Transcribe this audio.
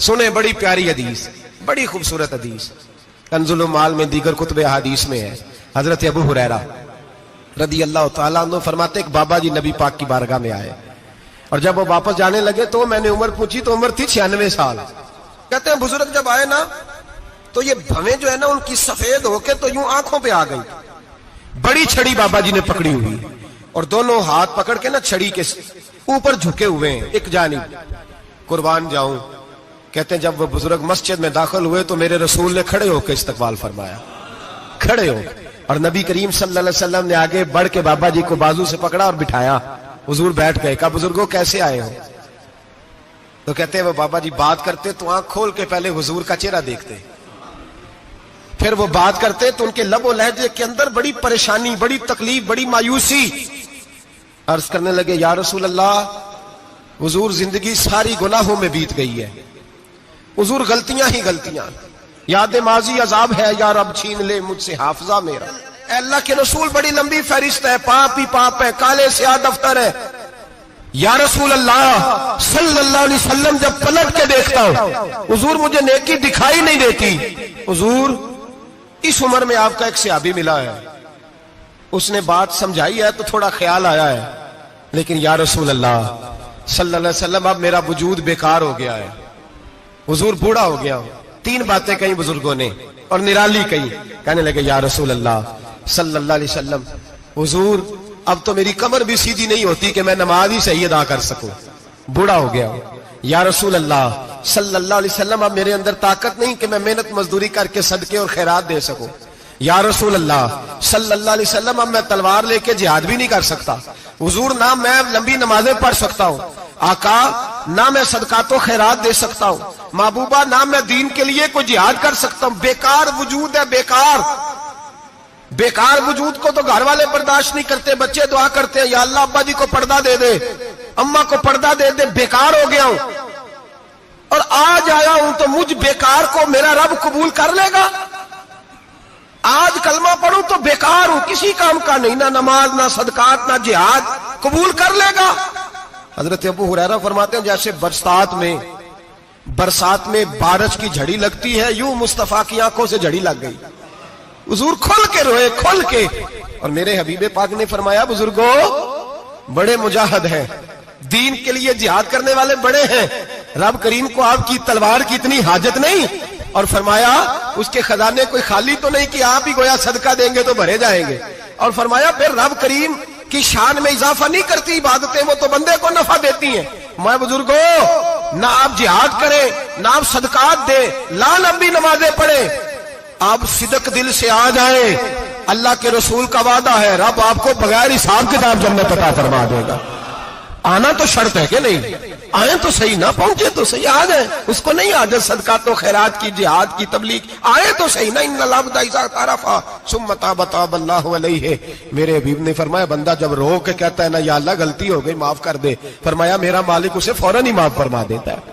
سنیں بڑی پیاری حدیث، بڑی خوبصورت حدیث، کنزُ المال میں دیگر کتب احادیث میں ہے۔ حضرت ابو ہریرہ رضی اللہ تعالیٰ عنہ فرماتے ایک بابا جی نبی پاک کی بارگاہ میں آئے، اور جب وہ واپس جانے لگے تو میں نے عمر پوچھی تو عمر تھی 96 سال۔ کہتے ہیں بزرگ جب آئے نا تو یہ بھویں جو ہے نا ان کی سفید ہو کے تو یوں آنکھوں پہ آ گئی، بڑی چھڑی بابا جی نے پکڑی ہوئی اور دونوں ہاتھ پکڑ کے نا چھڑی کے اوپر جھکے ہوئے ہیں ایک جانب، قربان جاؤں۔ کہتے ہیں جب وہ بزرگ مسجد میں داخل ہوئے تو میرے رسول نے کھڑے ہو کے استقبال فرمایا، کھڑے ہو، اور نبی کریم صلی اللہ علیہ وسلم نے آگے بڑھ کے بابا جی کو بازو سے پکڑا اور بٹھایا۔ حضور بیٹھ گئے، کہا بزرگوں کیسے آئے ہو؟ تو کہتے ہیں وہ بابا جی بات کرتے تو آنکھ کھول کے پہلے حضور کا چہرہ دیکھتے، پھر وہ بات کرتے تو ان کے لب و لہجے کے اندر بڑی پریشانی، بڑی تکلیف، بڑی مایوسی۔ عرض کرنے لگے یا رسول اللہ، حضور زندگی ساری گناہوں میں بیت گئی ہے، حضور غلطیاں ہی غلطیاں، یاد ماضی عذاب ہے، یا رب چھین لے مجھ سے حافظہ میرا۔ اے اللہ کے رسول بڑی لمبی فہرست ہے، پاپ ہی پاپ ہے، کالے سیاہ دفتر ہے۔ یا رسول اللہ صلی اللہ علیہ وسلم جب پلٹ کے دیکھتا ہوں حضور مجھے نیکی دکھائی نہیں دیتی۔ حضور اس عمر میں آپ کا ایک صحابی ملا ہے، اس نے بات سمجھائی ہے تو تھوڑا خیال آیا ہے، لیکن یا رسول اللہ صلی اللہ علیہ وسلم اب میرا وجود بیکار ہو گیا ہے، حضور بوڑھا ہو گیا ہوں۔ 3 باتیں کہیں بزرگوں نے اور نرالی کہیں، کہنے لگے یا رسول اللہ صلی اللہ علیہ وسلم، حضور اب تو میری کمر بھی سیدھی نہیں ہوتی کہ میں نماز ہی صحیح ادا کر سکوں، بوڑھا ہو گیا ہوں۔ یا رسول اللہ صلی اللہ علیہ وسلم اب میرے اندر طاقت نہیں کہ میں محنت مزدوری کر کے صدقے اور خیرات دے سکوں۔ یا رسول اللہ صلی اللہ علیہ وسلم اب میں تلوار لے کے جہاد بھی نہیں کر سکتا، حضور نہ میں لمبی نمازیں پڑھ سکتا ہوں، آقا نہ میں صدقات و خیرات دے سکتا ہوں، محبوبہ نہ میں دین کے لیے کوئی جہاد کر سکتا ہوں، بیکار وجود ہے، بیکار۔ بیکار وجود کو تو گھر والے برداشت نہیں کرتے، بچے دعا کرتے ہیں یا اللہ ابا جی کو پردہ دے دے، اماں کو پردہ دے دے، بیکار ہو گیا ہوں، اور آج آیا ہوں تو مجھ بیکار کو میرا رب قبول کر لے گا؟ آج کلمہ پڑھوں تو بیکار ہوں، کسی کام کا نہیں، نہ نماز نہ صدقات نہ جہاد، قبول کر لے گا؟ حضرت ابو ہریرہ فرماتے ہیں جیسے برسات میں بارش کی جھڑی لگتی ہے، یوں مصطفیٰ کی آنکھوں سے جھڑی لگ گئی، حضور کھل کے روئے، کھل کے۔ اور میرے حبیب پاک نے فرمایا بزرگوں بڑے مجاہد ہیں، دین کے لیے جہاد کرنے والے بڑے ہیں، رب کریم کو آپ کی تلوار کی اتنی حاجت نہیں، اور فرمایا اس کے خزانے کوئی خالی تو نہیں کہ آپ ہی گویا صدقہ دیں گے تو بھرے جائیں گے، اور فرمایا پھر رب کریم کی شان میں اضافہ نہیں کرتی عبادتیں، وہ تو بندے کو نفع دیتی ہیں۔ میں بزرگوں نہ آپ جہاد کریں نہ آپ صدقات دیں، لا لمبی نمازیں پڑھیں، آپ صدق دل سے آ جائیں، اللہ کے رسول کا وعدہ ہے رب آپ کو بغیر حساب کتاب جنت عطا فرما دے گا۔ آنا تو شرط ہے کہ نہیں؟ آئیں تو صحیح، نہ پہنچے تو صحیح، آ جائیں، اس کو نہیں عادت صدقات و خیرات کی، جہاد کی، تبلیغ، آئے تو صحیح، نہ ان العبد اذا اعترف ثم تاب تاب اللہ علیہ۔ میرے حبیب نے فرمایا بندہ جب رو کے کہتا ہے نا یا اللہ غلطی ہو گئی معاف کر دے، فرمایا میرا مالک اسے فوراً ہی معاف فرما دیتا ہے۔